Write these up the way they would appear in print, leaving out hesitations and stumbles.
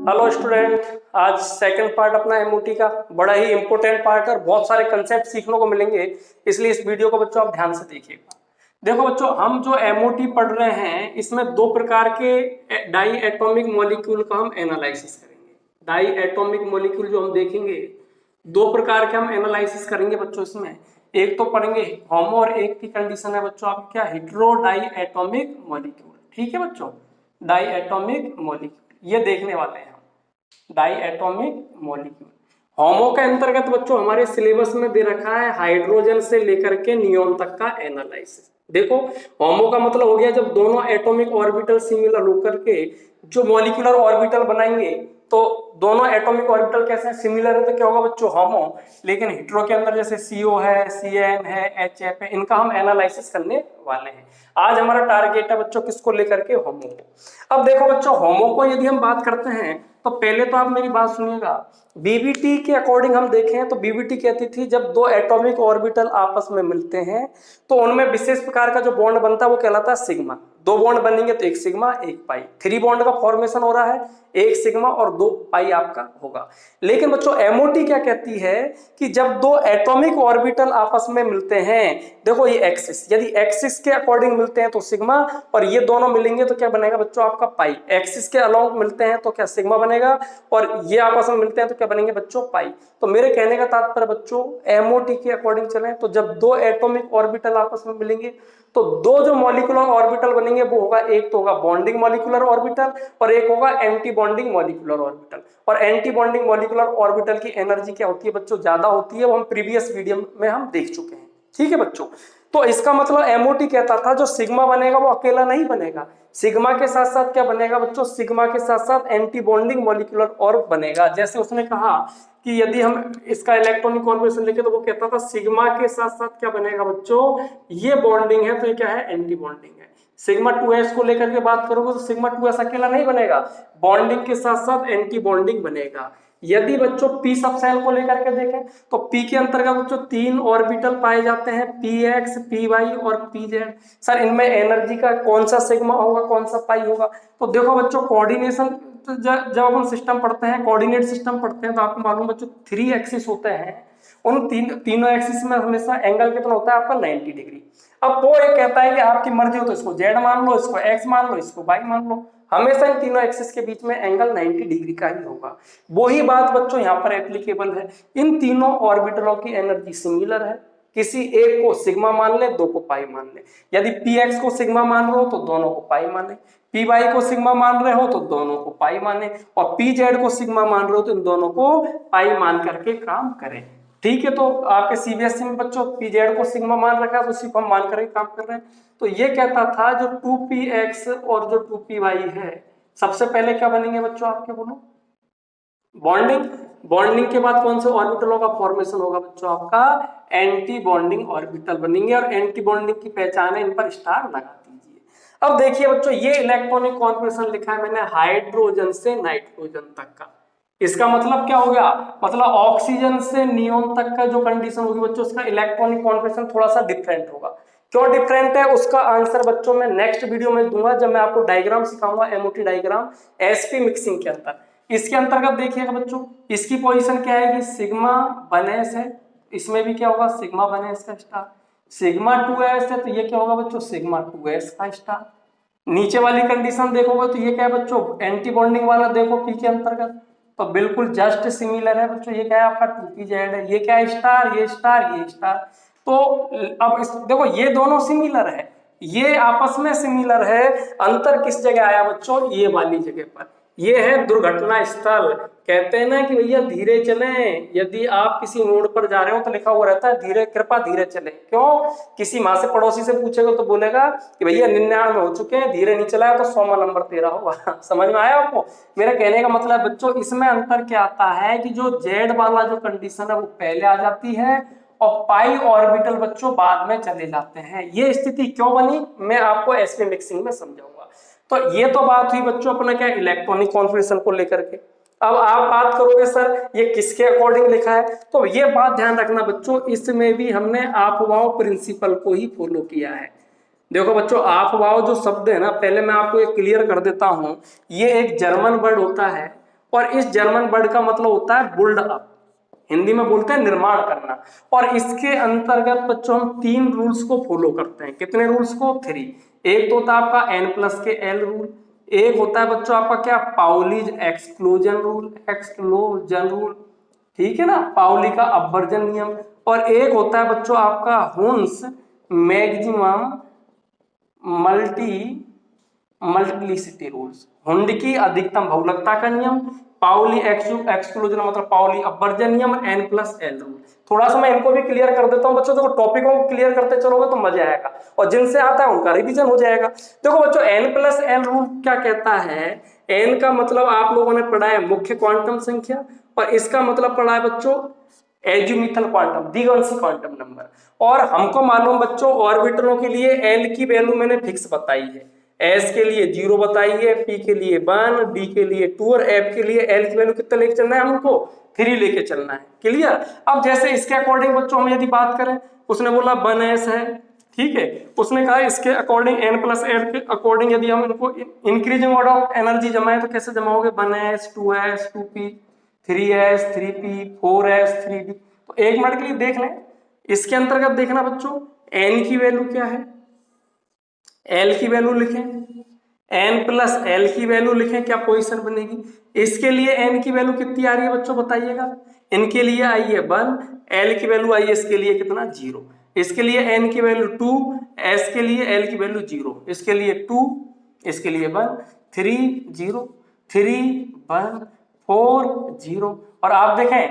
Hello student, आज second part अपना MOT का बड़ा ही इंपॉर्टेंट पार्ट और बहुत सारे कंसेप्ट सीखने को मिलेंगे, इसलिए इस वीडियो को बच्चों आप ध्यान से देखिएगा। देखो बच्चों, हम जो एमओटी पढ़ रहे हैं इसमें दो प्रकार के डाई एटॉमिक मॉलिक्यूल का हम एनालिसिस करेंगे। डाई एटॉमिक मॉलिक्यूल जो हम देखेंगे, दो प्रकार के हम एनालिसिस करेंगे बच्चों। इसमें एक तो पढ़ेंगे होमो और एक की कंडीशन है बच्चों आपकी क्या, हेटेरो डाई एटॉमिक मॉलिक्यूल। ठीक है बच्चों, डाई एटॉमिक मॉलिक्यूल ये देखने वाले हैं डाई एटॉमिक मॉलिक्यूल। होमो के अंतर्गत बच्चों हमारे सिलेबस में दे रखा है हाइड्रोजन से लेकर के नियोन तक का एनालिसिस। देखो, होमो का मतलब हो गया जब दोनों एटॉमिक ऑर्बिटल सिमिलर होकर के जो मॉलिक्यूलर ऑर्बिटल बनाएंगे, तो दोनों एटॉमिक ऑर्बिटल कैसे हैं, सिमिलर है, तो क्या होगा बच्चों, होमो। लेकिन हेटेरो के अंदर जैसे CO है, CN है, HF है, इनका हम एनालिसिस करने वाले हैं। आज हमारा टारगेट है बच्चों किसको लेकर के, होमो को। अब देखो बच्चों, होमो को यदि हम बात करते हैं तो पहले तो आप मेरी बात सुनिएगा। बीबीटी के अकॉर्डिंग हम देखें तो बीबीटी कहती थी जब दो एटॉमिक ऑर्बिटल आपस में मिलते हैं तो उनमें विशेष प्रकार का जो बॉन्ड बनता है वो कहलाता है सिग्मा। दो बॉन्ड बनेंगे तो एक सिग्मा एक पाई, 3 बॉन्ड का फॉर्मेशन हो रहा है, एक सिग्मा और 2 पाई आपका होगा। लेकिन बच्चों एमओटी क्या कहती है कि जब दो एटॉमिक ऑर्बिटल आपस में मिलते हैं, देखो ये एक्सिस, यदि एक्सिस के अकॉर्डिंग मिलते हैं तो सिग्मा, और ये दोनों मिलेंगे तो क्या बनेगा बच्चों आपका पाई। एक्सिस के अलोंग मिलते हैं तो क्या सिग्मा बनेगा, और ये आपस में मिलते हैं तो क्या बनेंगे बच्चों, पाई। तो मेरे कहने का तात्पर्य बच्चों, एमओटी के अकॉर्डिंग चलें तो जब दो एटॉमिक ऑर्बिटल आपस में मिलेंगे तो दो जो मॉलिक्यूलर ऑर्बिटल बनेंगे वो होगा, एक तो होगा बॉन्डिंग मॉलिक्यूलर ऑर्बिटल और एक होगा एंटी बॉन्डिंग मॉलिक्यूलर ऑर्बिटल। और एंटी बॉन्डिंग मॉलिक्यूलर ऑर्बिटल की एनर्जी क्या होती है बच्चों, ज्यादा होती है, वो हम प्रीवियस वीडियो में हम देख चुके हैं। ठीक है बच्चों, तो इसका मतलब एमओटी कहता था जो सिग्मा बनेगा वो अकेला नहीं बनेगा, सिग्मा के साथ साथ क्या बनेगा बच्चों, सिग्मा के साथ साथ एंटी बॉन्डिंग मॉलिक्यूलर और बनेगा। जैसे उसने कहा कि यदि हम इसका इलेक्ट्रॉनिक कॉन्फिगरेशन लिखे तो वो कहता था सिग्मा के साथ साथ क्या बनेगा बच्चों, ये बॉन्डिंग है तो ये क्या है, एंटी बॉन्डिंग है। सिग्मा 2s को लेकर के बात करोगे तो सिग्मा 2s अकेला नहीं बनेगा, बॉन्डिंग के साथ साथ एंटी बॉन्डिंग बनेगा। यदि बच्चों p सब सेल को लेकर के देखें तो p के अंतर्गत बच्चों 3 ऑर्बिटल पाए जाते हैं, px, py और pz। सर इनमें एनर्जी का कौन सा सिग्मा होगा, कौन सा पाई होगा, तो देखो बच्चों कोऑर्डिनेशन, तो जब हम सिस्टम पढ़ते हैं, कोऑर्डिनेट सिस्टम पढ़ते हैं, तो आपको मालूम बच्चों 3 एक्सिस होते हैं। उन तीनों एक्सिस में हमेशा एंगल कितना होता है आपका, 90 डिग्री। अब वो एक कहता है कि आपकी मर्जी हो तो इसको जेड मान लो, इसको एक्स मान लो, इसको वाई मान लो, हमेशा इन तीनों एक्सिस के बीच में एंगल 90 डिग्री का ही होगा। वही बात बच्चों यहाँ पर एप्लीकेबल है। इन तीनों ऑर्बिटलों की एनर्जी सिमिलर है, किसी एक को सिग्मा मान ले, दो को पाई मान ले। यदि px को सिग्मा मान रहे हो तो दोनों को पाई माने, py को सिग्मा मान रहे हो तो दोनों को पाई माने, और pz को सिग्मा मान रहे हो तो इन दोनों को पाई मान करके काम करें। ठीक है, तो आपके सीबीएसई में बच्चों pz को सिग्मा मान रखा है तो उसी को हम मान करके काम कर रहे हैं। तो ये कहता था जो 2px और जो 2py है, सबसे पहले क्या बनेंगे बच्चों आपके, बोलो, बॉन्डिंग। बॉन्डिंग के बाद कौन से ऑर्बिटलों का फॉर्मेशन होगा बच्चों आपका, एंटी बॉन्डिंग ऑर्बिटल बनेंगे, और एंटी बॉन्डिंग की पहचान है, इन पर स्टार लगा दीजिए। अब देखिए बच्चों, ये इलेक्ट्रॉनिक कॉन्फिगरेशन लिखा है मैंने हाइड्रोजन से नाइट्रोजन तक का। इसका मतलब क्या हो गया, मतलब ऑक्सीजन से नियोन तक का जो कंडीशन होगी बच्चों, उसका इलेक्ट्रॉनिक कॉन्फिगरेशन थोड़ा सा डिफरेंट होगा। क्यों डिफरेंट है, उसका आंसर बच्चों मैं नेक्स्ट वीडियो में दूंगा, जब मैं आपको डायग्राम सिखाऊंगा, एमओटी डायग्राम एसपी मिक्सिंग के अंदर। इसके अंतर्गत देखिएगा बच्चों, इसकी पोजीशन क्या है कि सिग्मा बनेस है, इसमें भी क्या होगा, सिग्मा बनेस का स्टार। सिग्मा 2s है तो ये क्या होगा बच्चों, सिग्मा 2s का स्टार। नीचे वाली कंडीशन देखोगे तो ये क्या है बच्चों, एंटी बॉन्डिंग वाला देखो p के अंतर्गत, तो बिल्कुल जस्ट सिमिलर है बच्चों। ये क्या है आपका 2pz है, ये क्या है स्टार, ये स्टार, ये स्टार। तो अब देखो ये दोनों सिमिलर है, ये आपस में सिमिलर है, अंतर किस जगह आया बच्चों, ये वाली जगह पर। ये है दुर्घटना स्थल। कहते हैं ना कि भैया धीरे चलें, यदि आप किसी मोड़ पर जा रहे हो तो लिखा हुआ रहता है धीरे, कृपा धीरे चलें। क्यों, किसी माँ से पड़ोसी से पूछेगा तो बोलेगा कि भैया 99 हो चुके हैं, धीरे नहीं चलाया तो 100वां नंबर तेरा होगा। समझ में आया आपको मेरा कहने का मतलब बच्चों, इसमें अंतर क्या आता है कि जो जेड वाला जो कंडीशन है वो पहले आ जाती है और पाई ऑर्बिटल बच्चों बाद में चले जाते हैं। ये स्थिति क्यों बनी मैं आपको एसपी मिक्सिंग में समझाऊंगा। तो ये तो बात हुई बच्चों अपना क्या, इलेक्ट्रॉनिक कॉन्फिगरेशन को लेकर के। अब आप बात करोगे सर ये किसके अकॉर्डिंग लिखा है, तो ये बात ध्यान रखना बच्चों, इसमें भी हमने आपवाओ प्रिंसिपल को ही फॉलो किया है। देखो बच्चों, आपवाओ जो शब्द है ना, पहले मैं आपको ये क्लियर कर देता हूं, ये एक जर्मन वर्ड होता है और इस जर्मन वर्ड का मतलब होता है बुल्ड अप, हिंदी में बोलते हैं निर्माण करना। और इसके अंतर्गत बच्चों हम 3 रूल्स को फॉलो करते हैं। कितने रूल्स को? 3। एक तो होता है आपका n+k रूल, एक होता है बच्चों आपका क्या, पाउलीज एक्सक्लूजन रूल, ठीक है ना, पाउली का अपवर्जन नियम, और एक होता है बच्चों आपका Hund's maximum multiplicity rules, Hund की अधिकतम बहुलकता का नियम, पाउली एक्सक्लूजन मतलब पाउली अपवर्जन नियम, n+l रूल। थोड़ा सा मैं इनको भी क्लियर कर देता हूं बच्चों, देखो टॉपिकों को क्लियर करते चलोगे तो मजा आएगा, और जिनसे आता है उनका रिवीजन हो जाएगा। देखो बच्चों n+l रूल क्या कहता है, n का मतलब आप लोगों ने पढ़ा है मुख्य क्वांटम संख्या, और इसका मतलब पढ़ा है बच्चों एजिमुथल क्वांटम, द्विआंशी क्वांटम नंबर। और हमको मालूम बच्चों ऑर्बिटलों के लिए l की वैल्यू मैंने फिक्स बताई है, s के लिए 0 बताई है, p के लिए 1, d के लिए 2 और f के लिए l की वैल्यू कितना लेके चलना है हमको, 3 लेके चलना है। क्लियर? अब जैसे इसके अकॉर्डिंग बच्चों हम यदि बात करें, उसने बोला 1s है, ठीक है, उसने कहा इसके अकॉर्डिंग n+l के अकॉर्डिंग यदि हम इनको इंक्रीजिंग ऑर्डर ऑफ एनर्जी जमाए तो कैसे जमाओगे, 1s 2s 2p 3s 3p 4s 3d। तो एक मिनट के लिए देख लें, इसके अंतर्गत देखना बच्चों n की वैल्यू क्या है, l की वैल्यू लिखें, n+l की वैल्यू लिखें, क्या पोजीशन बनेगी। इसके लिए n की वैल्यू कितनी आ रही है बच्चों बताइएगा, इनके लिए आई है 1, l की वैल्यू आई है इसके लिए कितना 0, इसके लिए n की वैल्यू 2, s के लिए l की वैल्यू 0, इसके लिए 2, इसके लिए 1, 3 0 3 1 4 0। और आप देखें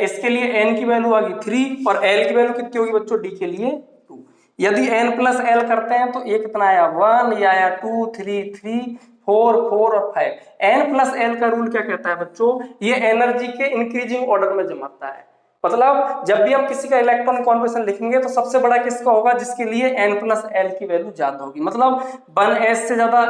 इसके लिए n की वैल्यू आ गई 3 और l की वैल्यू कितनी होगी बच्चों, d के लिए 2। यदि n+l करते हैं तो ये कितना आया 1, ये आया 2 3 3 4 4 और 5। n+l का रूल क्या कहता है बच्चों, ये एनर्जी के इंक्रीजिंग ऑर्डर में जमाता है। मतलब जब भी हम किसी का इलेक्ट्रॉन कॉन्फिगरेशन लिखेंगे तो सबसे बड़ा किसका होगा, जिसके लिए n+l की वैल्यू ज्यादा होगी। मतलब 1s से ज्यादा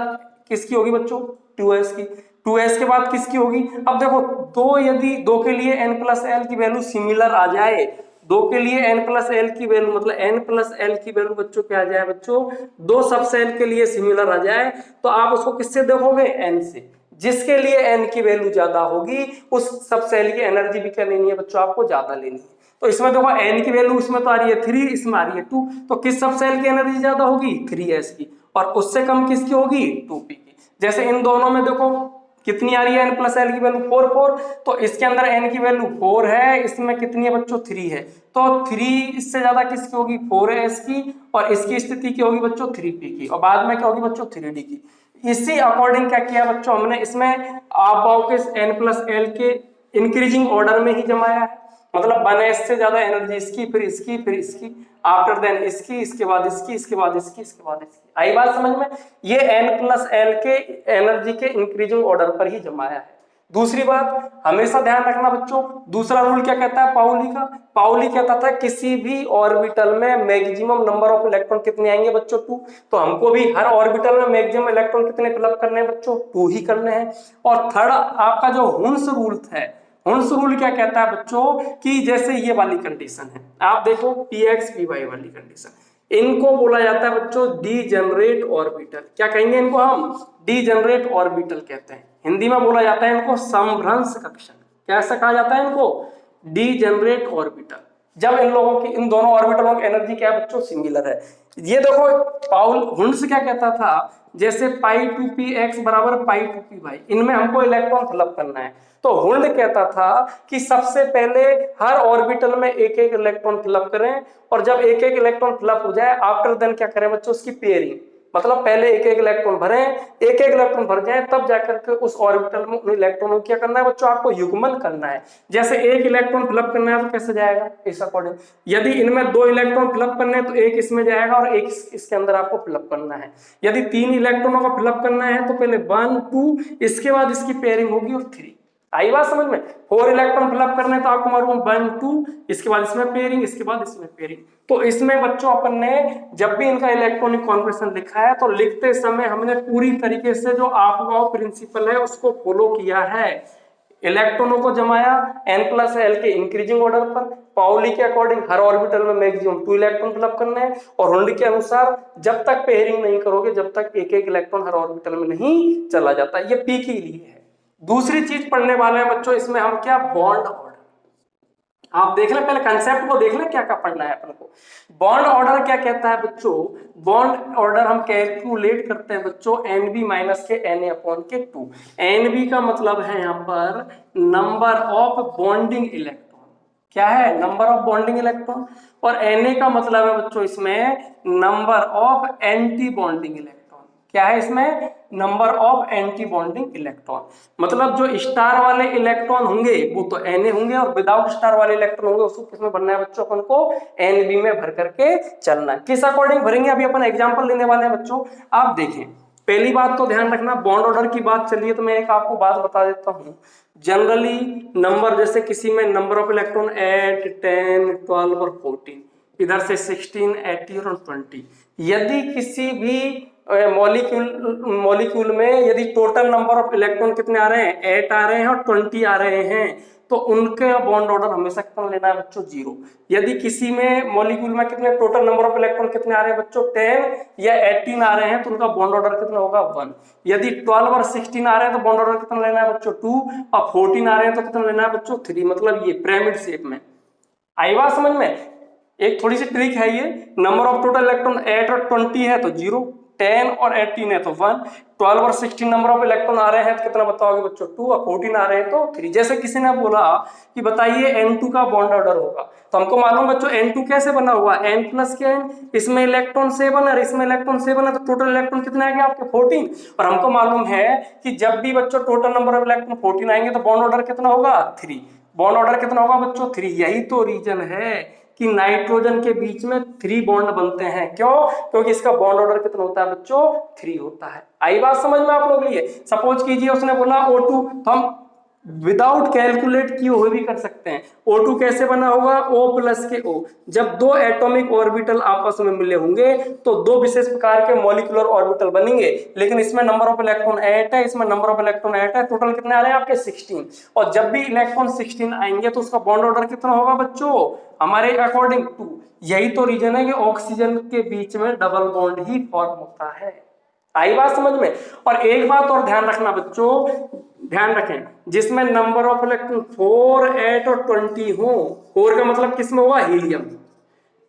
किसकी होगी बच्चों, 2s की, 2s के बाद किसकी होगी। अब देखो यदि दो के लिए n+l की वैल्यू सिमिलर आ जाए, दो के लिए n+l की वैल्यू मतलब n+l की वैल्यू बच्चों क्या आ जाए बच्चों, दो सब सेल के लिए सिमिलर आ जाए तो आप उसको किससे देखोगे, n से। जिसके लिए n की वैल्यू ज्यादा होगी उस सब सेल की एनर्जी भी क्या लेनी है बच्चों, आपको ज्यादा लेनी है। तो इसमें देखो n की वैल्यू इसमें तो आ रही है 3, इसमें आ रही है 2, तो किस सब सेल की एनर्जी ज्यादा होगी, 3s की, और उससे कम किसकी होगी, 2p की। जैसे इन दोनों में देखो कितनी आ रही है n+l की वैल्यू 4 4, तो इसके अंदर n की वैल्यू 4 है, इसमें कितनी है बच्चों 3 है, तो 3 इससे ज्यादा किसकी होगी 4s की, और इसकी स्थिति की होगी बच्चों 3p की, और बाद में क्या होगी बच्चों 3d की। इसी अकॉर्डिंग क्या किया बच्चों हमने, इसमें आप पाओ के n+l के इंक्रीजिंग ऑर्डर में ही जमाया है। मतलब 1s से ज्यादा एनर्जी इसकी, फिर इसकी, फिर इसकी, आफ्टर देन इसकी, इसके बाद इसकी, इसके बाद इसकी, इसके बाद इसकी। आई बात समझ में, ये n+l के एनर्जी के इंक्रीजिंग ऑर्डर पर ही जमाया है। दूसरी बात हमेशा ध्यान रखना बच्चों, दूसरा रूल क्या कहता है पाउली का, पाउली कहता था किसी भी ऑर्बिटल में मैक्सिमम नंबर ऑफ इलेक्ट्रॉन कितने आएंगे बच्चों 2, तो हमको भी हर ऑर्बिटल में मैक्सिमम इलेक्ट्रॉन कितने फिलअप करने हैं बच्चों, 2 ही करने हैं। और थर्ड आपका जो हुन्स रूल है, हुन्स रूल क्या कहता है बच्चों कि जैसे ये वाली कंडीशन है, आप देखो px py वाली कंडीशन, इनको बोला जाता है बच्चों डीजेनरेट ऑर्बिटल। क्या कहेंगे इनको हम, डीजेनरेट ऑर्बिटल कहते हैं। हिंदी में बोला जाता है इनको समभ्रंश कक्षक। कैसा कहा जाता है इनको, डीजेनरेट ऑर्बिटल। जब इन लोगों की, इन दोनों ऑर्बिटलों की एनर्जी क्या है बच्चों, सिमिलर है। ये देखो पाउल हुन्स क्या कहता था, जैसे π2px बराबर π2py, इनमें हमको इलेक्ट्रॉन फिलअप करना है, तो हुन्ड कहता था कि सबसे पहले हर ऑर्बिटल में एक एक इलेक्ट्रॉन फिलअप करें, और जब एक एक इलेक्ट्रॉन फिलअप हो जाए आफ्टर देन क्या करें बच्चों, उसकी पेयरिंग। मतलब पहले एक एक इलेक्ट्रॉन भरें, एक एक इलेक्ट्रॉन भर जाए तब जाकर के उस ऑर्बिटल में उन इलेक्ट्रॉनों को क्या करना है बच्चों, आपको युग्मन करना है। जैसे एक इलेक्ट्रॉन फिलअप करना है तो कैसे जाएगा, इस अकॉर्डिंग। यदि इनमें 2 इलेक्ट्रॉन फिलअप करने हैं तो एक इसमें जाएगा और एक इसके अंदर आपको फिलअप करना है। यदि 3 इलेक्ट्रॉनों का फिलअप करना है तो पहले 1 2, इसके बाद इसकी पेयरिंग होगी और 3। आई बात समझ में। 4 इलेक्ट्रॉन फिलअप करने तो आपको मालूम 1 2, इसके बाद इसमें पेयरिंग, इसके बाद इसमें पेयरिंग। तो इसमें बच्चों अपन ने जब भी इनका इलेक्ट्रॉनिक कॉन्फिगरेशन लिखा है तो लिखते समय हमने पूरी तरीके से जो आपका प्रिंसिपल है उसको फॉलो किया है। इलेक्ट्रॉनों को जमाया n+l के इंक्रीजिंग ऑर्डर पर, पाउली के अकॉर्डिंग हर ऑर्बिटल में मैक्सिमम 2 इलेक्ट्रॉन फिलअप करने हैं, और हुन्ड के अनुसार जब तक पेयरिंग नहीं करोगे जब तक एक एक इलेक्ट्रॉन हर ऑर्बिटल में नहीं चला जाता। ये p के लिए है, दूसरी चीज पढ़ने वाले हैं बच्चों इसमें हम क्या, बॉन्ड ऑर्डर। आप देख लें, पहले कंसेप्ट को देख लें क्या क्या पढ़ना है अपन को। बॉन्ड ऑर्डर क्या कहता है बच्चों, बॉन्ड ऑर्डर हम कैलकुलेट करते हैं बच्चों एनबी माइनस के Na अपॉन के 2। एनबी का मतलब है यहाँ पर नंबर ऑफ बॉन्डिंग इलेक्ट्रॉन, क्या है, नंबर ऑफ बॉन्डिंग इलेक्ट्रॉन। और Na का मतलब है बच्चों इसमें number of anti bonding electron, क्या है इसमें, number of anti bonding electron. मतलब जो स्टार वाले इलेक्ट्रॉन होंगे वो तो Na होंगे, और विदाउट स्टार वाले इलेक्ट्रॉन होंगे उसको किसमें भरना है बच्चों, अपन को Nb में भर करके चलना है। किस अकॉर्डिंग भरेंगे, अभी अपन एग्जांपल लेने वाले हैं बच्चों। आप देखें, पहली बात तो ध्यान रखना, बॉन्ड ऑर्डर की बात चलिए तो मैं एक आपको बात बता देता हूं। जनरली नंबर, जैसे किसी में नंबर ऑफ इलेक्ट्रॉन 8, 10, 12 और 14, इधर से 16, 18 और 20। यदि किसी भी मॉलिक्यूल में यदि टोटल नंबर ऑफ इलेक्ट्रॉन कितने आ रहे हैं, 8 आ रहे हैं और 20 आ रहे हैं, तो उनके बॉन्ड ऑर्डर हमेशा कितना लेना है बच्चों, 0। यदि किसी में मॉलिक्यूल में कितने टोटल नंबर ऑफ इलेक्ट्रॉन कितने आ रहे हैं बच्चों, 10 या 18 आ रहे हैं, तो उनका बॉन्ड ऑर्डर कितना होगा, 1। यदि 12 और 16 आ रहे हैं तो बॉन्ड ऑर्डर कितना लेना है बच्चों, 2। और 14 आ रहे हैं तो कितना लेना है बच्चों, 3। मतलब ये पिरामिड शेप में। आई बात समझ में। एक थोड़ी सी ट्रिक है ये, नंबर ऑफ टोटल इलेक्ट्रॉन 8 और 20 है तो 0, 10 और 18 है तो 1, 12 और 16 नंबर ऑफ इलेक्ट्रॉन आ रहे हैं तो कितना बताओगे बच्चों, 2, और 14 आ रहे हैं तो 3। जैसे किसी ने बोला कि बताइए N2 का बॉन्ड ऑर्डर होगा, तो हमको मालूम बच्चों N2 कैसे बना हुआ, N प्लस के N, इसमें इलेक्ट्रॉन 7 और इसमें इलेक्ट्रॉन 7 है, तो टोटल इलेक्ट्रॉन कितने आ गए आपके, 14। और हमको मालूम है कि जब भी बच्चों टोटल नंबर ऑफ इलेक्ट्रॉन 14 आएंगे तो बॉन्ड ऑर्डर कितना होगा, 3। बॉन्ड ऑर्डर कितना होगा बच्चों, 3। यही तो रीजन है कि नाइट्रोजन के बीच में 3 बॉन्ड बनते हैं। क्यों, क्योंकि इसका बॉन्ड ऑर्डर कितना होता है बच्चों, 3 होता है। आई बात समझ में आप लोग लिए। सपोज कीजिए उसने बोला O2, तो हम विदाउट कैलकुलेट किए हुए भी कर सकते हैं। O2 कैसे बना होगा, O प्लस के O। जब दो एटॉमिक ऑर्बिटल आपस में मिले होंगे तो दो विशेष प्रकार के मॉलिक्यूलर ऑर्बिटल बनेंगे, लेकिन इसमें नंबर ऑफ इलेक्ट्रॉन 8 है, इसमें नंबर ऑफ इलेक्ट्रॉन 8 है, टोटल कितने आ रहे हैं आपके 16। और जब भी इलेक्ट्रॉन 16 आएंगे तो उसका बॉन्ड ऑर्डर कितना होगा बच्चों, हमारे अकॉर्डिंग 2। यही तो रीजन है कि ऑक्सीजन के बीच में डबल बॉन्ड ही फॉर्म होता है। आई बात समझ में। और एक बात और ध्यान रखना बच्चों, ध्यान रखें, जिसमें नंबर ऑफ इलेक्ट्रॉन 4, 8 और 20 हो, 4 का मतलब किसमें होगा, हीलियम,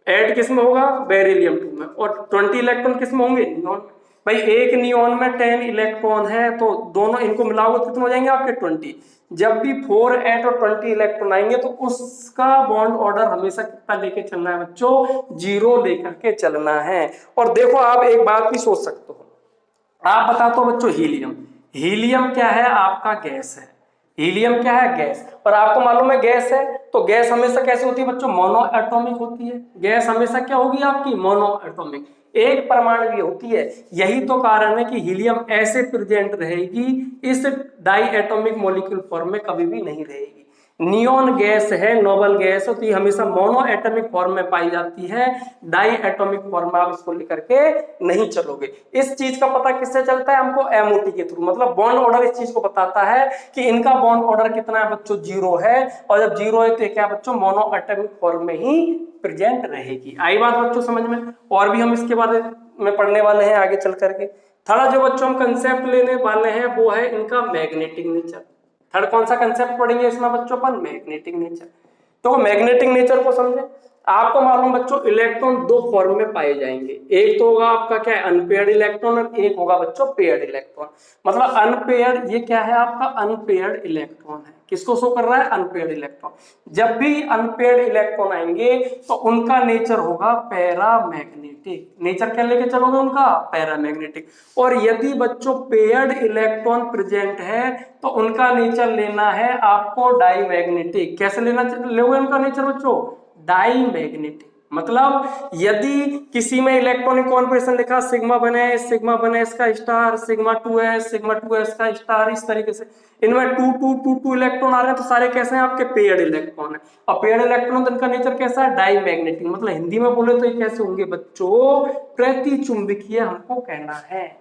8 किसमें होगा, बेरिलियम 2 में, और 20 इलेक्ट्रॉन किसमें होंगे, नियॉन। भाई एक नियॉन में 10 इलेक्ट्रॉन है तो दोनों इनको मिलाओगे तो कितने हो जाएंगे आपके 20। जब भी 4, 8 और 20 इलेक्ट्रॉन आएंगे तो उसका बॉन्ड ऑर्डर हमेशा कितना लेके चलना है बच्चों, 0 लेकर के चलना है। और देखो आप एक बात भी सोच सकते हो, आप बता दो बच्चों, हीलियम, हीलियम क्या है आपका, गैस है। हीलियम क्या है, गैस। और आपको मालूम है गैस है, तो गैस हमेशा कैसे होती है बच्चों, मोनो एटॉमिक होती है। गैस हमेशा क्या होगी आपकी, मोनो एटॉमिक, एक परमाणु होती है। यही तो कारण है कि हीलियम ऐसे प्रेजेंट रहेगी, इस डाई एटॉमिक मॉलिक्यूल फॉर्म में कभी भी नहीं रहेगी। नियॉन गैस है, नोबल गैस है, तो ये हमेशा मोनो एटॉमिक फॉर्म में पाई जाती है, डाई एटॉमिक फॉर्म में आप इसको लेकर के नहीं चलोगे। इस चीज का पता किससे चलता है हमको, एमओटी के थ्रू। मतलब बॉन्ड ऑर्डर इस चीज को बताता है कि इनका बॉन्ड ऑर्डर कितना है बच्चों, 0 है। और जब 0 है तो क्या बच्चों, मोनो एटॉमिक फॉर्म में ही प्रेजेंट रहेगी। आई बात बच्चों समझ में। और भी हम इसके बारे में पढ़ने वाले हैं आगे चल करके। थोड़ा जो बच्चों हम कंसेप्ट लेने वाले हैं वो है इनका मैग्नेटिक नेचर। थर्ड कौन सा कंसेप्ट पढ़ेंगे इसमें बच्चों अपन, मैग्नेटिक नेचर। तो मैग्नेटिक नेचर को समझे। आपको मालूम बच्चों इलेक्ट्रॉन दो फॉर्म में पाए जाएंगे, एक तो होगा आपका क्या है, अनपेयर्ड इलेक्ट्रॉन, और एक होगा बच्चों पेयर्ड इलेक्ट्रॉन। मतलब अनपेयर्ड, ये क्या है आपका अनपेयर्ड इलेक्ट्रॉन है। किसको शो कर रहा है, अनपेयर्ड इलेक्ट्रॉन। जब भी अनपेयर्ड इलेक्ट्रॉन आएंगे तो उनका नेचर होगा पैरामैग्नेटिक। नेचर क्या लेके चलोगे उनका, पैरामैग्नेटिक। और यदि बच्चों पेयर्ड इलेक्ट्रॉन प्रेजेंट है तो उनका नेचर लेना है आपको डाईमैग्नेटिक। कैसे लेना लोगे उनका नेचर बच्चों, डाईमैग्नेटिक। मतलब यदि किसी में इलेक्ट्रॉनिक कॉन्फिगरेशन लिखा सिग्मा बने इसका स्टार, सिग्मा 2s का स्टार, इस तरीके से इनमें 2 इलेक्ट्रॉन आ रहे हैं तो सारे कैसे हैं आपके पेयर्ड इलेक्ट्रॉन है। और पेयर्ड इलेक्ट्रॉन तो इनका नेचर कैसा है, डाईमैग्नेटिक। मतलब हिंदी में बोले तो ये कैसे होंगे बच्चों, प्रतिचुंबकीय हमको कहना है।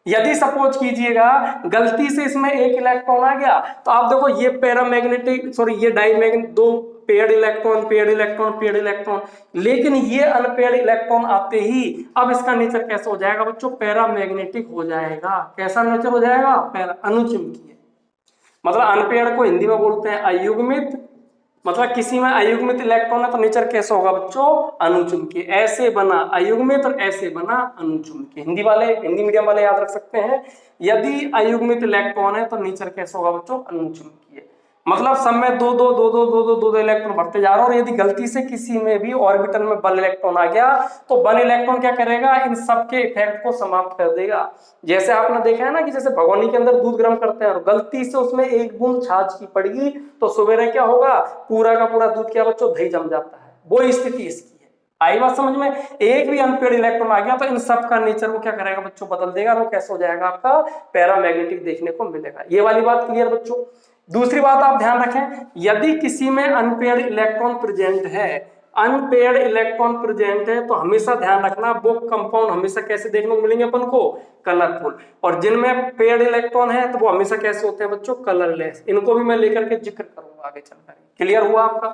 यदि सपोज कीजिएगा गलती से इसमें एक इलेक्ट्रॉन आ गया तो आप देखो ये पैरामैग्नेटिक, सॉरी ये डाईमैग्नेटिक, दो पेयर्ड इलेक्ट्रॉन, लेकिन ये अनपेयर्ड इलेक्ट्रॉन आते ही अब इसका नेचर कैसा हो जाएगा बच्चों, पैरामैग्नेटिक हो जाएगा। कैसा नेचर हो जाएगा, अनुचुंबकीय। मतलब अनपेयर्ड को हिंदी में बोलते हैं अयुग्मित। मतलब किसी में अयुग्मित इलेक्ट्रॉन है तो नेचर कैसा होगा बच्चों, अणुचुंबकीय। ऐसे बना अयुग्मित और ऐसे बना अणुचुंबकीय। हिंदी वाले, हिंदी मीडियम वाले याद रख सकते हैं, यदि अयुग्मित इलेक्ट्रॉन है तो नेचर कैसा होगा बच्चों, अणुचुंबकीय। मतलब सब में दो दो दो दो दो दो दो दो इलेक्ट्रॉन बढ़ते जा रहा है, और यदि गलती से किसी में भी ऑर्बिटल में बल इलेक्ट्रॉन आ गया तो बल इलेक्ट्रॉन क्या करेगा, इन सब के इफेक्ट को समाप्त कर देगा। जैसे आपने देखा है ना कि जैसे भगोनी के अंदर दूध गर्म करते हैं और गलती से उसमें एक बूंद छाछ की पड़गी तो सवेरे क्या होगा, पूरा का पूरा दूध क्या बच्चों, दही जम जाता है। वो स्थिति इसकी है। आई बात समझ में? एक भी अनपेयर्ड इलेक्ट्रॉन आ गया तो इन सब का नेचर वो क्या करेगा बच्चों, बदल देगा। वो कैसे हो जाएगा, आपका पैरामैग्नेटिक देखने को मिलेगा। ये वाली बात क्लियर बच्चों। दूसरी बात आप ध्यान रखें, यदि किसी में अनपेयर्ड इलेक्ट्रॉन प्रेजेंट है, अनपेयर्ड इलेक्ट्रॉन प्रेजेंट है तो हमेशा ध्यान रखना वो कंपाउंड हमेशा कैसे देखने को मिलेंगे अपन को, कलरफुल। और जिनमें पेयर्ड इलेक्ट्रॉन है तो वो हमेशा कैसे होते हैं बच्चों, कलरलेस। इनको भी मैं लेकर के जिक्र करूंगा आगे चलकर। क्लियर हुआ आपका?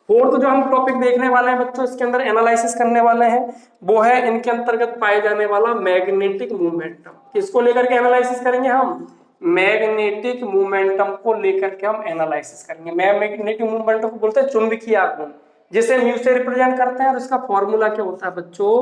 फोर्थ जो हम टॉपिक देखने वाले हैं बच्चों, इसके अंदर एनालिसिस करने वाले हैं, वो है इनके अंतर्गत पाए जाने वाला मैग्नेटिक मोमेंटम। किसको लेकर के एनालिसिस करेंगे हम, मैग्नेटिक मोमेंटम को लेकर के हम एनालिसिस करेंगे। मैग्नेटिक मोमेंटम को बोलते हैं चुंबकीय आघूर्ण, जिसे म्यू से रिप्रेजेंट करते हैं। और इसका फॉर्मूला क्या होता है बच्चों,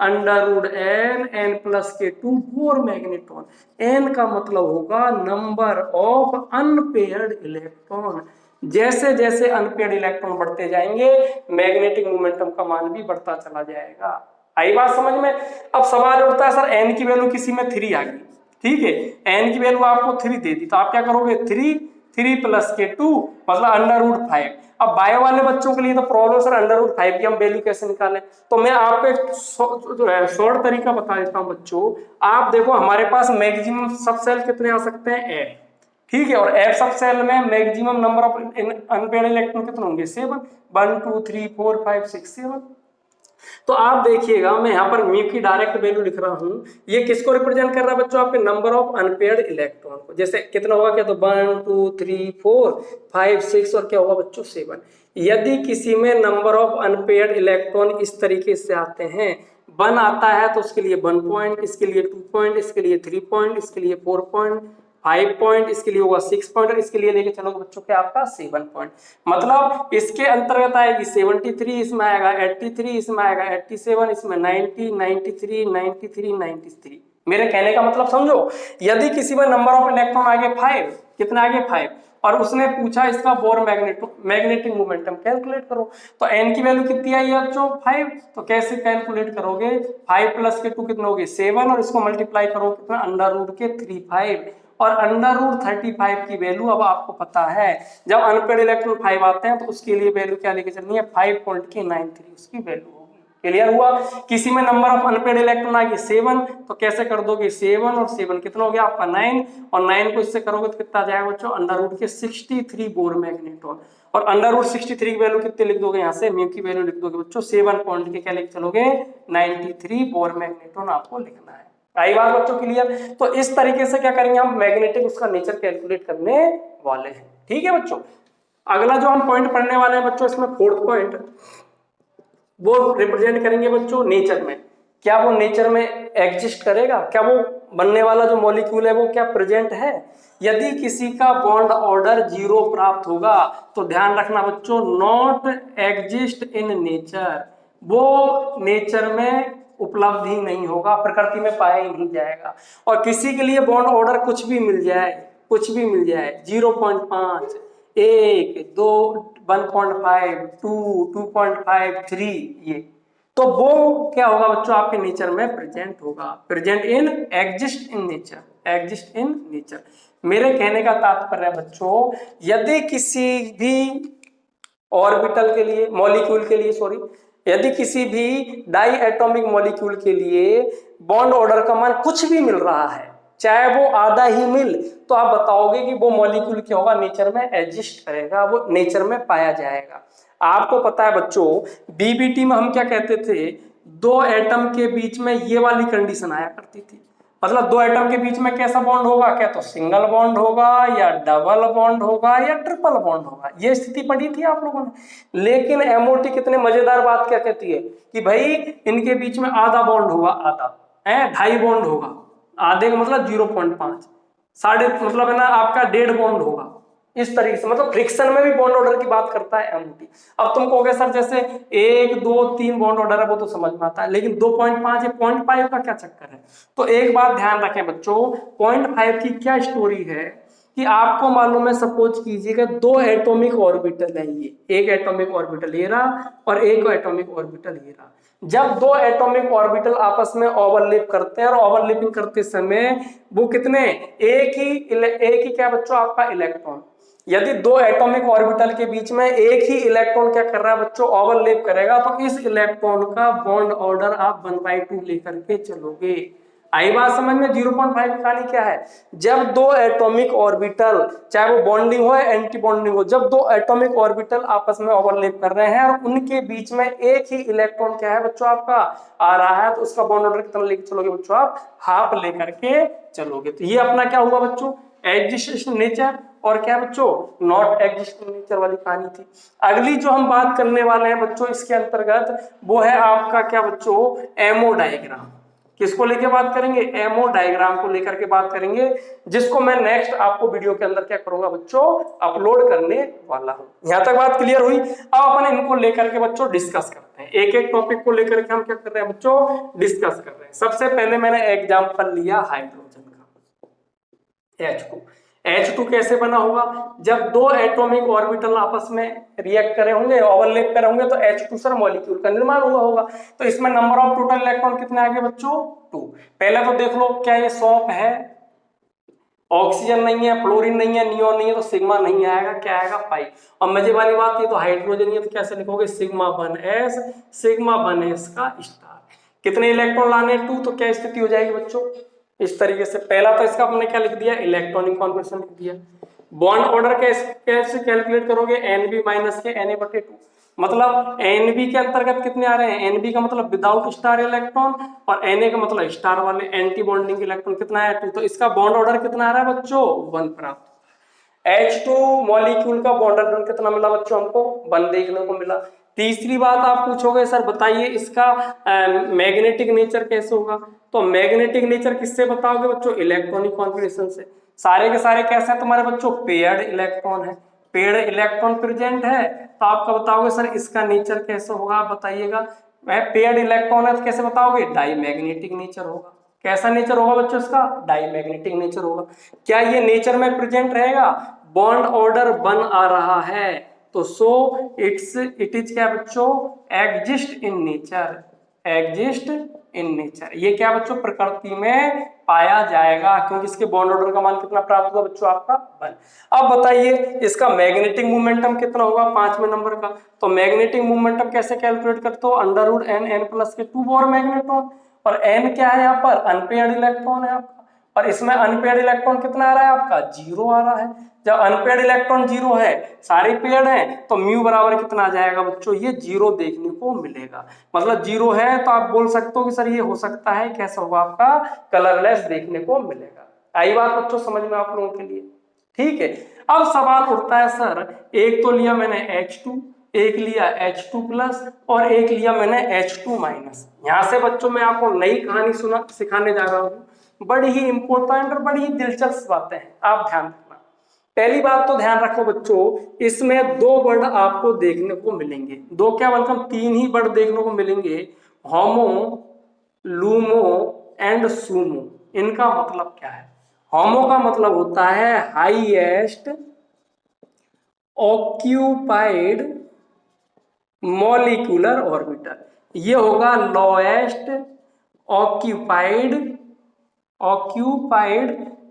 √n n+k2 4 मैग्नेट्रॉन। n का मतलब होगा नंबर ऑफ अनपेयर्ड इलेक्ट्रॉन। जैसे जैसे अनपेयर्ड इलेक्ट्रॉन बढ़ते जाएंगे मैग्नेटिक मोमेंटम का मान भी बढ़ता चला जाएगा। आई बात समझ में? अब सवाल उठता है सर n की वैल्यू किसी में 3 आ गई, ठीक है, n की वैल्यू आपको 3 दे दी तो आप क्या करोगे, 3 + k2 मतलब √5। अब बायो वाले बच्चों के लिए तो प्रॉब्लम सर √5 की हम वैल्यू कैसे निकालें, तो मैं आपको एक शॉर्ट तरीका बता देता हूं बच्चों। आप देखो हमारे पास मैक्सिमम सब सेल कितने आ सकते हैं, F, ठीक है, और F सब सेल में maximum number of unpaired electron कितने होंगे, 7, 1 2 3 4 5 6 7। तो आप देखिएगा मैं यहाँ पर म्यू की डायरेक्ट वैल्यू लिख रहा हूँ, ये किसको रिप्रेजेंट कर रहा है बच्चों, आपके नंबर ऑफ अनपेयर्ड इलेक्ट्रॉन को। जैसे कितना होगा, क्या तो 1 2 3 4 5 6 और क्या होगा बच्चों 7। यदि किसी में नंबर ऑफ अनपेयर्ड इलेक्ट्रॉन इस तरीके से आते हैं, 1 आता है तो उसके लिए 1 पॉइंट, इसके लिए 2 पॉइंट, इसके लिए 3 पॉइंट, इसके लिए 4 पॉइंट, 5 पॉइंट, इसके लिए होगा 6 पॉइंट, और इसके लिए लेके चलोगे बच्चों क्या आपका 7 पॉइंट। मतलब इसके अंतर्गत आएगी 73, इसमें आएगा 83, इसमें आएगा 87, इसमें 90, 93, 93, 93। मेरे कहने का मतलब समझो, यदि किसी में नंबर ऑफ इलेक्ट्रॉन आगे 5, कितना आगे 5, और उसने पूछा इसका बोर मैग्नेटिक मोमेंटम कैलकुलेट करो, तो n की वैल्यू कितनी आई है बच्चों 5, तो कैसे कैलकुलेट करोगे, 5 + k2 कितना हो गए 7, और इसको मल्टीप्लाई करो कितना √3 और √35 की वैल्यू अब आपको पता है, जब अनपेयर्ड इलेक्ट्रॉन 5 आते हैं तो उसके लिए वैल्यू क्या लेके चलनी है, 5.93 उसकी वैल्यू होगी। क्लियर हुआ? किसी में नंबर ऑफ अनपेयर्ड इलेक्ट्रॉन आ गई 7, तो कैसे कर दोगे 7 और 7 कितना हो गया आपका 9, और 9 को इससे करोगे तो कितना जाएगा बच्चों √63 बोर मैग्नेट्रॉन। और √63 की वैल्यू कितने लिख दोगे, यहाँ से म्यू की वैल्यू लिख दोगे बच्चों 7 पॉइंट के क्या लेके चलोगे 93 बोर मैग्नेट्रॉन आपको लिखना है। आई बात बच्चों क्लियर? तो इस तरीके से क्या करेंगे हम, मैग्नेटिक उसका नेचर कैलकुलेट करने वाले हैं। ठीक है बच्चों, अगला जो हम पॉइंट पढ़ने वाले हैं बच्चों, इसमें 4th पॉइंट वो रिप्रेजेंट करेंगे बच्चों नेचर में। क्या वो नेचर में एग्जिस्ट करेगा, क्या वो बनने वाला जो मॉलिक्यूल है वो क्या प्रेजेंट है। यदि किसी का बॉन्ड ऑर्डर 0 प्राप्त होगा तो ध्यान रखना बच्चों, नॉट एग्जिस्ट इन नेचर, वो नेचर में उपलब्ध ही नहीं होगा, प्रकृति में पाया ही नहीं जाएगा। और किसी के लिए बॉन्ड ऑर्डर कुछ भी मिल जाए, कुछ भी मिल जाए 0.5 1 2 1.5 2 2.5 3 ये, तो वो क्या होगा बच्चों आपके नेचर में प्रेजेंट होगा, present in exist in nature, exist in nature. मेरे कहने का तात्पर्य बच्चों, यदि किसी भी ऑर्बिटल के लिए, मॉलिक्यूल के लिए सॉरी, यदि किसी भी डाई एटॉमिक मॉलिक्यूल के लिए बॉन्ड ऑर्डर का मान कुछ भी मिल रहा है, चाहे वो आधा ही मिल, तो आप बताओगे कि वो मॉलिक्यूल क्या होगा, नेचर में एग्जिस्ट करेगा, वो नेचर में पाया जाएगा। आपको पता है बच्चों, बीबीटी में हम क्या कहते थे, 2 एटम के बीच में ये वाली कंडीशन आया करती थी। मतलब 2 एटम के बीच में कैसा बॉन्ड होगा, क्या तो सिंगल बॉन्ड होगा या डबल बॉन्ड होगा या ट्रिपल बॉन्ड होगा, ये स्थिति पढ़ी थी आप लोगों ने। लेकिन एमओटी कितने मजेदार बात क्या कहती है कि भाई इनके बीच में आधा बॉन्ड होगा, आधा है 2.5 बॉन्ड होगा, आधे का मतलब 0.5, साढ़े मतलब है ना आपका 1.5 बॉन्ड होगा, इस तरीके से, मतलब फ्रिक्शन में भी बॉन्ड ऑर्डर की बात करता है एमओटी। अब तुम कहोगे सर जैसे 1 2 3 बॉन्ड ऑर्डर है वो तो समझ में आता है, लेकिन 2.5 है, 0.5 का क्या चक्कर है? तो एक बात ध्यान रखें बच्चों, 0.5 की क्या स्टोरी है कि आपको मालूम है, सपोज कीजिएगा 2 एटॉमिक ऑर्बिटल है, ये एक एटॉमिक ऑर्बिटल ये रहा और एक एटॉमिक ऑर्बिटल ये रहा। जब 2 एटॉमिक ऑर्बिटल आपस में ओवरलैप करते हैं और ओवरलैपिंग करते समय वो कितने, एक ही क्या बच्चों आपका इलेक्ट्रॉन, यदि 2 एटॉमिक ऑर्बिटल के बीच में एक ही इलेक्ट्रॉन क्या कर रहा है बच्चों, ओवरलैप करेगा, तो इस इलेक्ट्रॉन का बॉन्ड ऑर्डर आप 1/2 लेकर के चलोगे। आई बात समझ में? 0.5 की कहानी क्या है, जब 2 एटॉमिक ऑर्बिटल, चाहे वो बॉन्डिंग हो या एंटी बॉन्डिंग हो, जब 2 एटॉमिक ऑर्बिटल आपस में ओवरलैप कर रहे हैं और उनके बीच में एक ही इलेक्ट्रॉन क्या है बच्चों आपका आ रहा है, तो उसका बॉन्ड ऑर्डर कितना लेकर चलोगे बच्चों आप, हाफ लेकर के चलोगे। तो ये अपना क्या हुआ बच्चों, एग्जिस्टेंशियल नेचर और क्या बच्चों, नॉट एग्जिस्टिंग नेचर वाली कहानी थी। अगली जो हम बात करने वाले हैं बच्चों इसके अंतर्गत, वो है आपका क्या बच्चों, एमओ डायग्राम। किसको लेके बात करेंगे, एमओ डायग्राम को लेकर के बात करेंगे, जिसको मैं नेक्स्ट आपको वीडियो के अंदर क्या करूंगा बच्चों, अपलोड करने वाला हूं। यहां तक बात क्लियर हुई? अब अपन इनको लेकर के बच्चों डिस्कस करते हैं, एक एक टॉपिक को लेकर के हम क्या कर रहे हैं बच्चों, डिस्कस कर रहे हैं। सबसे पहले मैंने एग्जांपल लिया हाइड्रोजन का, H2। H2 कैसे बना होगा, जब 2 एटॉमिक ऑर्बिटल आपस में रिएक्ट करे होंगे, ओवरलैप करे होंगे, तो H2 सर मॉलिक्यूल का निर्माण हुआ होगा। तो इसमें नंबर ऑफ टोटल इलेक्ट्रॉन कितने आ गए बच्चों, 2। पहले तो देख लो, क्या ये सॉप है, ऑक्सीजन नहीं है, फ्लोरीन नहीं है, नियोन नहीं है, तो सिग्मा नहीं आएगा, क्या आएगा, पाई। और मजे वाली बात, ये तो हाइड्रोजन है, तो कैसे लिखोगे, सिग्मा 1s, सिग्मा 1s का स्टार। कितने इलेक्ट्रॉन लाने, 2, तो क्या स्थिति हो जाएगी बच्चों, इस तरीके से। पहला तो इसका हमने क्या लिख दिया, इलेक्ट्रॉनिक कॉन्फिगरेशन लिख दिया। बॉन्ड ऑर्डर कैसे कैलकुलेट करोगे, Nb माइनस के Na/2, मतलब Nb के अंतर्गत कितने आ रहे हैं, Nb का मतलब विदाउट स्टार इलेक्ट्रॉन और Na का मतलब स्टार वाले एंटी बॉन्डिंग इलेक्ट्रॉन कितना है, 2। तो इसका बॉन्ड ऑर्डर कितना आ रहा है बच्चों, 1 प्राप्त। H2 मॉलिक्यूल का बॉन्ड ऑर्डर कितना मिला बच्चों, हमको 1 देखने को मिला। तीसरी बात आप पूछोगे सर बताइए इसका मैग्नेटिक नेचर कैसे होगा, तो मैग्नेटिक नेचर किससे बताओगे बच्चों, इलेक्ट्रॉनिक कॉन्फिगरेशन से। सारे के सारे कैसे हैं तुम्हारे बच्चों, पेयर्ड इलेक्ट्रॉन है, पेयर्ड इलेक्ट्रॉन प्रेजेंट है, तो आपका बताओगे सर इसका नेचर कैसे होगा, आप बताइएगा। पेयर्ड इलेक्ट्रॉन है तो कैसे बताओगे, डाईमैग्नेटिक नेचर होगा। कैसा नेचर होगा बच्चों इसका, डाईमैग्नेटिक नेचर होगा। क्या ये नेचर में प्रेजेंट रहेगा, बॉन्ड ऑर्डर 1 आ रहा है, तो सो इट इज क्या बच्चों, exist in nature, exist in nature. ये क्या बच्चों, प्रकृति में पाया जाएगा, क्योंकि इसके बॉन्ड ऑर्डर का मान कितना प्राप्त हुआ बच्चों आपका 1। अब बताइए इसका मैग्नेटिक मोमेंटम कितना होगा, 5वें नंबर का। तो मैग्नेटिक मोमेंटम कैसे कैलकुलेट करते हो, √n+2 और मैग्नेट्रॉन, और n क्या है यहाँ पर, अनपेयर्ड इलेक्ट्रॉन है आपका, और इसमें अनपेयर्ड इलेक्ट्रॉन कितना आ रहा है आपका, 0 आ रहा है। जब अनपेयर्ड इलेक्ट्रॉन 0 है, सारे पेयर्ड हैं, तो म्यू बराबर कितना आ जाएगा बच्चों, ये 0 देखने को मिलेगा। मतलब 0 है तो आप बोल सकते हो कि सर ये हो सकता है, कैसा होगा आपका, कलरलेस देखने को मिलेगा। आई बात बच्चों समझ में आप लोगों के लिए, ठीक है। अब सवाल उठता है सर, एक तो लिया मैंने H2, एक लिया H2+ और एक लिया मैंने H2-। यहां से बच्चों मैं आपको नई कहानी सिखाने जा रहा हूँ, बड़ी ही इंपॉर्टेंट और बड़ी ही दिलचस्प बातें हैं, आप ध्यान रखना। पहली बात तो ध्यान रखो बच्चों, इसमें 2 वर्ड आपको देखने को मिलेंगे, 2 क्या बल्कि 3 ही वर्ड देखने को मिलेंगे, होमो, लूमो एंड सूमो। इनका मतलब क्या है, होमो का मतलब होता है हाईएस्ट ऑक्यूपाइड मॉलिक्यूलर ऑर्बिटल, ये होगा लोएस्ट ऑक्यूपाइड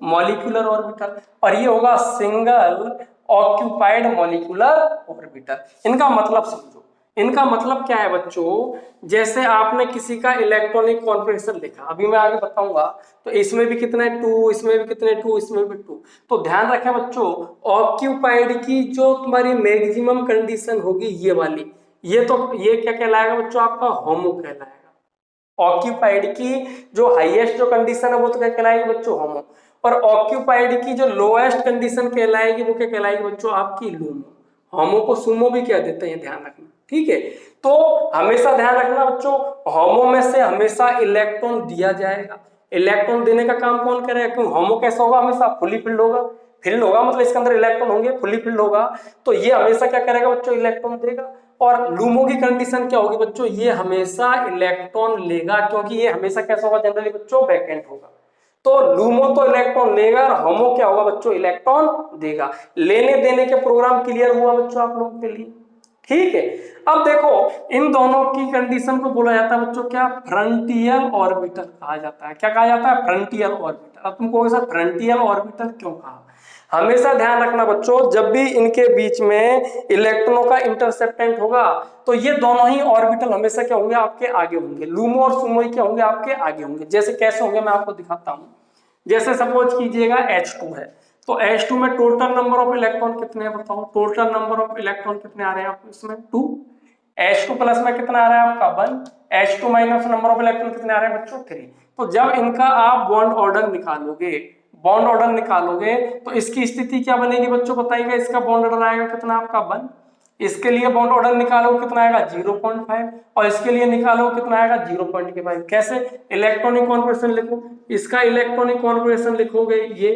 मॉलिक्यूलर ऑर्बिटल, और ये होगा सिंगल ऑक्यूपाइड मॉलिक्यूलर ऑर्बिटल। इनका मतलब समझो, इनका मतलब क्या है बच्चों, जैसे आपने किसी का इलेक्ट्रॉनिक कॉन्फिगरेशन लिखा, अभी मैं आगे बताऊंगा, तो इसमें भी कितने 2, इसमें भी कितने 2, इसमें भी 2। तो ध्यान रखें बच्चों, ऑक्यूपाइड की जो तुम्हारी मैक्सिमम कंडीशन होगी ये वाली, ये क्या कहलाएगा बच्चों, आपका होमो कहलाएगा। ऑक्यूपाइड की जो हाईएस्ट जो कंडीशन है वो तो क्या कहलाएगी बच्चों, होमो, और ऑक्यूपाइड की जो लोएस्ट कंडीशन कहलाएगी वो क्या कहलाएगी बच्चों, आपकी लूमो। होमो को सूमो भी कह देते हैं, ध्यान रखना, ठीक है। तो हमेशा ध्यान रखना बच्चों, होमो में से हमेशा इलेक्ट्रॉन दिया जाएगा, इलेक्ट्रॉन देने का काम कौन करेगा, क्योंकि होमो कैसा होगा, हमेशा फुली फिल्ड होगा। फिल्ड होगा मतलब इसके अंदर इलेक्ट्रॉन होंगे, फुली फिल्ड होगा, तो ये हमेशा क्या करेगा बच्चों, इलेक्ट्रॉन देगा। और लूमो की कंडीशन क्या होगी बच्चों, ये हमेशा इलेक्ट्रॉन लेगा, क्योंकि ये हमेशा कैसा होगा जनरली बच्चों, वैकेंट होगा। तो लूमो तो इलेक्ट्रॉन लेगा और होमो क्या होगा बच्चों, इलेक्ट्रॉन देगा। लेने देने के प्रोग्राम क्लियर हुआ बच्चों आप लोगों के लिए, ठीक है। अब देखो इन दोनों की कंडीशन को बोला जाता है बच्चों क्या, फ्रंटियल ऑर्बिटल कहा जाता है। क्या कहा जाता है, फ्रंटियल ऑर्बिटल। अब तुम कहोगे सर फ्रंटियल ऑर्बिटल क्यों कहा, हमेशा ध्यान रखना बच्चों, जब भी इनके बीच में इलेक्ट्रॉनों का इंटरसेप्टेंट होगा तो ये दोनों ही ऑर्बिटल हमेशा क्या होंगे, आपके आगे होंगे। लूमो और सुमो क्या होंगे, आपके आगे होंगे। जैसे कैसे होंगे मैं आपको दिखाता हूं। जैसे सपोज कीजिएगा H2 है, तो H2 में टोटल नंबर ऑफ इलेक्ट्रॉन कितने हैं बताओ, टोटल नंबर ऑफ इलेक्ट्रॉन कितने आ रहे हैं आपको इसमें, 2। H2 प्लस में कितना आ रहा है आपका 1। H2 minus number of electron कितने आ रहे हैं बच्चों, 3। तो जब इनका आप बॉन्ड ऑर्डर निकालोगे, बॉन्ड ऑर्डर निकालोगे तो इसकी स्थिति क्या बनेगी बच्चों बताइएगा। इसका बॉन्ड ऑर्डर आएगा कितना आपका 1। इसके लिए बॉन्ड ऑर्डर निकालो कितना आएगा 0.5, और इसके लिए निकालो कितना आएगा 0.5। कैसे, इलेक्ट्रॉनिक कॉन्फिगरेशन लिखो, इसका इलेक्ट्रॉनिक कॉन्फिगरेशन लिखोगे ये,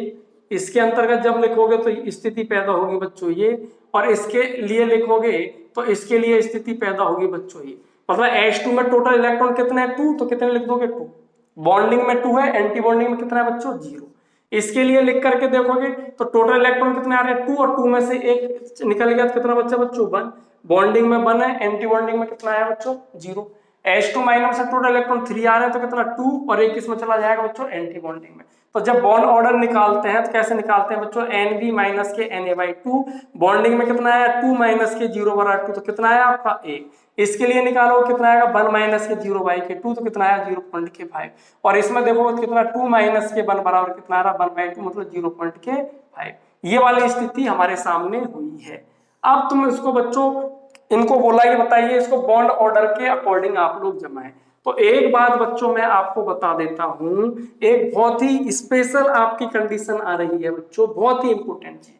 इसके अंतर्गत जब लिखोगे तो स्थिति पैदा होगी बच्चों ये, और इसके लिए लिखोगे तो इसके लिए स्थिति पैदा होगी बच्चों ये। मतलब H2 में टोटल इलेक्ट्रॉन कितने हैं 2, तो कितने लिख दोगे 2। बॉन्डिंग में 2 है, एंटी बॉन्डिंग में कितना है बच्चों 0। इसके लिए लिख करके देखोगे तो टोटल इलेक्ट्रॉन कितने आ रहे हैं 2, और 2 में से एक निकल गया तो कितना बच्चा बच्चों 1। बॉन्डिंग में 1 है, एंटी बॉन्डिंग में कितना आया बच्चों 0। H2 माइनस से टोटल इलेक्ट्रॉन 3 आ रहे हैं तो कितना 2, और एक इसमें चला जाएगा बच्चों एंटी बॉन्डिंग में। तो जब बॉन्ड ऑर्डर निकालते हैं तो कैसे निकालते हैं बच्चों, Nb माइनस के Na/2। बॉन्डिंग में कितना आया 2 माइनस के 0/2, तो कितना आया आपका 1। इसके लिए निकालो कितना आएगा 1 माइनस के 0/2, तो कितना आया 0.5। और इसमें देखो कितना 2 माइनस के 1 बराबर कितना आ रहा 1/2, मतलब 0.5। ये वाली स्थिति हमारे सामने हुई है। अब तुम इसको बच्चों इनको बोला कि बताइए इसको बॉन्ड ऑर्डर के अकॉर्डिंग आप लोग जमाएं। तो एक बात बच्चों मैं आपको बता देता हूं, एक बहुत ही स्पेशल आपकी कंडीशन आ रही है बच्चों, बहुत ही इंपॉर्टेंट चीज।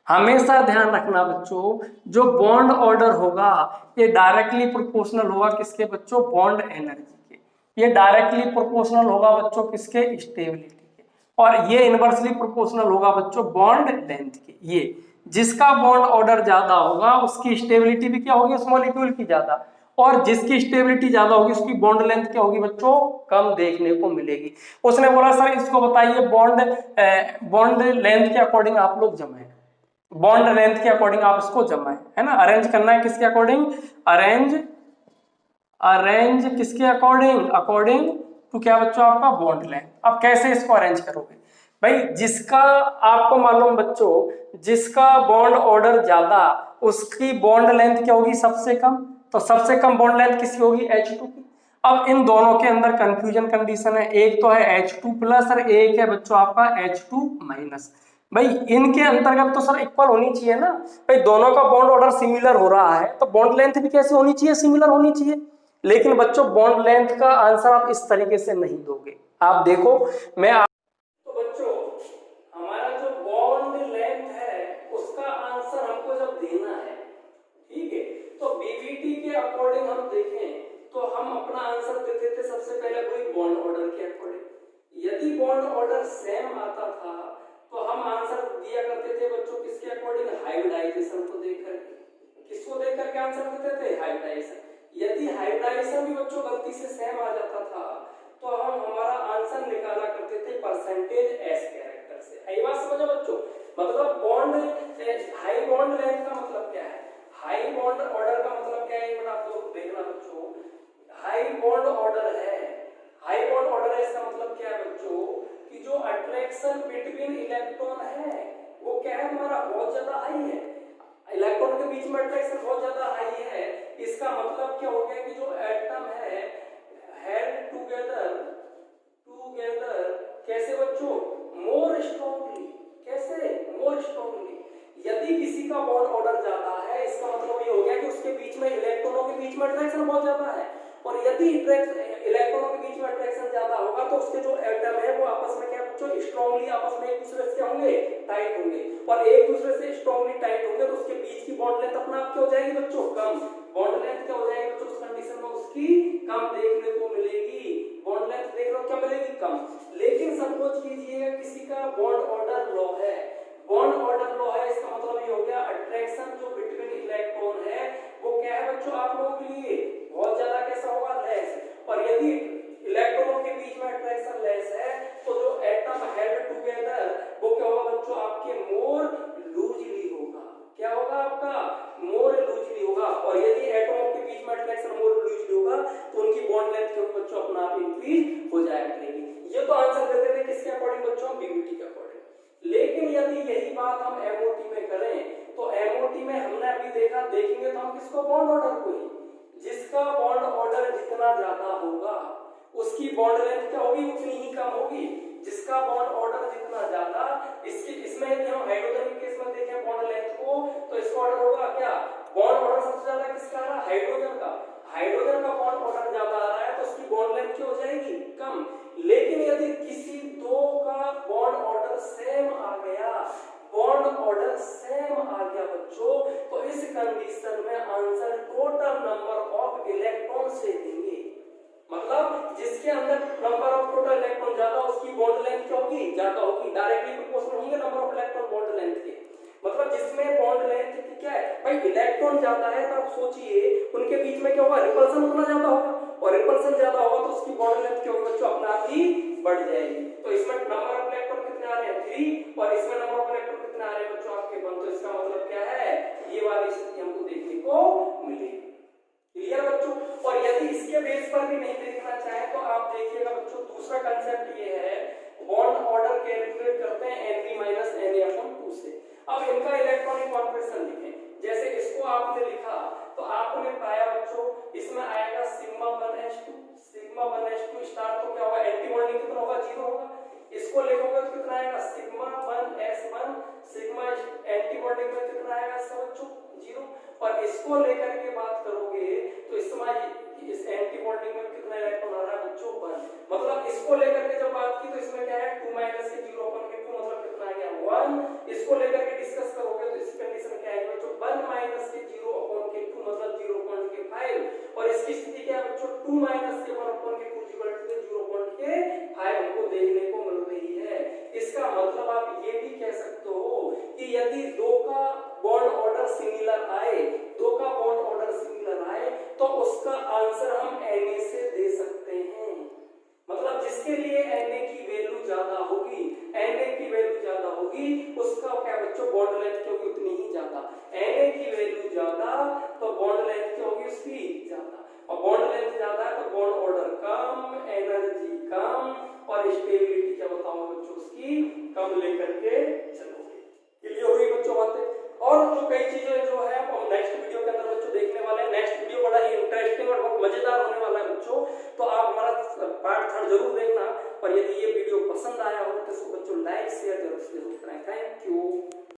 हमेशा ध्यान रखना बच्चों, जो बॉन्ड ऑर्डर होगा ये डायरेक्टली प्रोपोर्शनल होगा किसके बच्चों, बॉन्ड एनर्जी के। ये डायरेक्टली प्रोपोर्शनल होगा बच्चों किसके, स्टेबिलिटी के। और ये इनवर्सली प्रोपोर्शनल होगा बच्चों बॉन्ड लेंथ के। ये जिसका बॉन्ड ऑर्डर ज्यादा होगा उसकी स्टेबिलिटी भी क्या होगी उस मॉलिक्यूल की ज्यादा, और जिसकी स्टेबिलिटी ज्यादा होगी उसकी बॉन्ड लेंथ क्या होगी बच्चों, कम देखने को मिलेगी। उसने बोला सर इसको बताइए बॉन्ड लेंथ के अकॉर्डिंग आप लोग जमाएं, बॉन्ड लेंथ के अकॉर्डिंग आप इसको जमाएं, है ना। अरेंज करना है किसके अकॉर्डिंग, अरेंज किसके अकॉर्डिंग, अकॉर्डिंग टू क्या बच्चों आपका बॉन्ड लेंथ। अब कैसे इसको अरेंज करोगे भाई, जिसका आपको मालूम बच्चों, जिसका बॉन्ड ऑर्डर ज्यादा उसकी बॉन्ड लेंथ क्या होगी सबसे कम, तो सबसे कम बॉन्ड लेंथ किसकी होगी H2 की। अब इन दोनों के अंदर कंफ्यूजन कंडीशन है, एक तो है H2 प्लस और एक है बच्चों आपका H2 माइनस। भाई इनके अंतर्गत तो सर इक्वल होनी चाहिए ना, भाई दोनों का बॉन्ड ऑर्डर सिमिलर हो रहा है तो बॉन्ड लेंथ भी कैसे होनी चाहिए, सिमिलर होनी चाहिए। लेकिन बच्चों बॉन्ड लेंथ का आंसर आप इस तरीके से नहीं दोगे। आप देखो मैं तो बच्चों हमारा जो बॉन्ड लेंथ है उसका आंसर हमको जब देना है, ठीक है, तो बीबीटी के अकॉर्डिंग हम देखें तो हम अपना आंसर देते थे सबसे पहले वही बॉन्ड ऑर्डर के अकॉर्डिंग। यदि बॉन्ड ऑर्डर सेम आता था तो हम आंसर दिया करते थे बच्चों किसके अकॉर्डिंग, हाइब्रिडाइजेशन को देख करके। किसको देख करके आंसर देते थे, हाइब्रिडाइजेशन। यदि हाइब्रिडाइजेशन भी बच्चों गलती से सेम आ जाता था तो हम हमारा आंसर निकाला करते थे परसेंटेज एस कैरेक्टर से। ये बात समझो बच्चों, मतलब बॉन्ड हाई बॉन्ड लेंथ का मतलब क्या है, हाई बॉन्ड ऑर्डर का मतलब क्या है, आप लोग देखना बच्चों। हाई बॉन्ड ऑर्डर है, हाई बॉन्ड ऑर्डर है इसका मतलब क्या है बच्चों कि जो अट्रैक्शन बिटवीन इलेक्ट्रॉन है वो क्या है हमारा बहुत ज्यादा हाई है, इलेक्ट्रॉन के बीच में अट्रैक्शन बहुत ज्यादा हाई है। इसका मतलब क्या हो गया कि जो एटम है हेल्ड टुगेदर कैसे बच्चों, मोर स्ट्रांगली। कैसे, मोर स्ट्रांगली। यदि किसी का बॉन्ड ऑर्डर ज्यादा है इसका मतलब ये हो गया कि उसके बीच में इलेक्ट्रॉनों के बीच में अट्रैक्शन बहुत ज्यादा है, और यदि इलेक्ट्रॉनों के बीच में अट्रैक्शन ज्यादा होगा तो उसके जो एटम है वो आपस में क्या बच्चों, स्ट्रांगली आपस में एक दूसरे से क्या होंगे, टाइट होंगे, और एक दूसरे से स्ट्रांगली टाइट होंगे तो उसके बीच की बॉन्ड लेंथ अपना आप क्या हो जाएगी बच्चों, कम। बॉन्ड लेंथ क्या हो जाएगी बच्चों उस कंडीशन में, उसकी कम देखने को मिलेगी। बॉन्ड लेंथ देख लो क्या मिलेगी, कम। लेकिन सपोज कीजिएगा किसी का बॉन्ड ऑर्डर लो है, बच्चों बीबीटी के अकॉर्डिंग। लेकिन यदि यही बात हम एमओटी में करें तो एमओटी में हमने अभी देखेंगे तो हम किसको बॉन्ड ऑर्डर को ही, जिसका बॉन्ड ऑर्डर जितना ज्यादा होगा उसकी बॉन्ड लेंथ क्या होगी, उतनी ही कम होगी। जिसका बॉन्ड ऑर्डर जितना ज्यादा, इसमें यदि हम हाइड्रोजन के केस में देखें बॉन्ड लेंथ को तो इसका ऑर्डर होगा क्या, बॉन्ड ऑर्डर सबसे ज्यादा किसका आ रहा है, हाइड्रोजन का। हाइड्रोजन का बॉन्ड ऑर्डर ज्यादा आ रहा है तो उसकी बॉन्ड लेंथ क्या हो जाएगी, कम। लेकिन यदि किसी दो का बॉन्ड ऑर्डर सेम आ गया, बॉन्ड ऑर्डर सेम आ गया बच्चों, तो इस कंडीशन में answer total number of electron से देंगे। मतलब जिसके अंदर नंबर ऑफ टोटल इलेक्ट्रॉन ज्यादा उसकी बॉन्ड लेंथ क्या होगी, ज्यादा होगी, डायरेक्टली प्रोपोर्शनल होंगे number of electron bond length के। मतलब जिसमें बॉन्ड लेंथ क्या है भाई, इलेक्ट्रॉन ज्यादा है तो आप सोचिए उनके बीच में क्या होगा, रिपल्सन उतना ज्यादा होगा, और रिपल्सन ज्यादा होगा तो उसकी बॉन्ड लेंथ क्या होगी बच्चों, अपने आप ही बढ़ जाएगी। तो इसमें नंबर ऑफ इलेक्ट्रॉन कितने आ रहे हैं, 3, और इसमें नंबर ऑफ इलेक्ट्रॉन कितने आ रहे हैं बच्चों, आपके 1। तो इसका मतलब क्या है, ये वाली स्थिति हमको देखने को मिलेगी। क्लियर बच्चों। और यदि इसके बेस पर भी नहीं देखना चाहे तो आप देखिएगा बच्चों, दूसरा कंसेप्ट ये है, बॉन्ड ऑर्डर कैलकुलेट करते हैं Nb - Na/2 से। अब इनका इलेक्ट्रॉनिक कॉन्फिगरेशन लिखें। जैसे इसको आपने लिखा तो आपने पाया बच्चों इसमें आएगा σ1s2, σ1s2 स्टार तो क्या होगा, एंटी बॉन्डिंग कितना होगा, 0 होगा। इसको लिखोगे तो कितना आएगा, σ1s1, सिग्मा एंटी बॉन्डिंग में कितना आएगा इसका बच्चों, 0। और इसको लेकर के बात करोगे तो इस एंटी बॉन्डिंग में कितना इलेक्ट्रॉन आ रहा है बच्चों, 1। मतलब इसको लेकर के जब बात की तो इसमें क्या है, 2 - के 0 अपन के 2 मतलब कितना आ गया, 1। इसको लेकर के डिस्कस करोगे तो इस कंडीशन क्या है बच्चों, 1 - के 0 अपन के 2 मतलब 0.5। और इसकी स्थिति क्या है बच्चों, 2 - के 1 अपन के 2 0.5 हमको देखने को मिल रही है। इसका मतलब आप ये भी कह सकते हो कि यदि दो का बॉन्ड ऑर्डर सिमिलर आए, दो का बॉन्ड ऑर्डर सिमिलर आए तो उसका आंसर हम Na से दे सकते हैं। मतलब जिसके लिए Na की वैल्यू ज्यादा होगी, Na की वैल्यू ज्यादा होगी, उसका क्या बच्चों बॉन्ड लेंथ क्या होगी, उतनी ही ज्यादा। Na की वैल्यू ज्यादा तो बॉन्ड लेंथ क्या होगी उसकी ज्यादा, और बॉन्ड लेंथ ज्यादा है तो बॉन्ड ऑर्डर कम, एनर्जी कम, और स्टेबिलिटी क्या बताओ बच्चों उसकी कम लेकर के चलोगे। क्लियर हो गई बच्चों बातें। और जो कई चीजें जो है हम नेक्स्ट वीडियो के अंदर बच्चों देखने वाले हैं। नेक्स्ट वीडियो बड़ा ही इंटरेस्टिंग और बहुत मजेदार होने वाला है बच्चों, तो आप हमारा पार्ट 3 जरूर देखना। और यदि ये वीडियो पसंद आया हो तो इसको बच्चों लाइक शेयर जरूर करें। Thank you.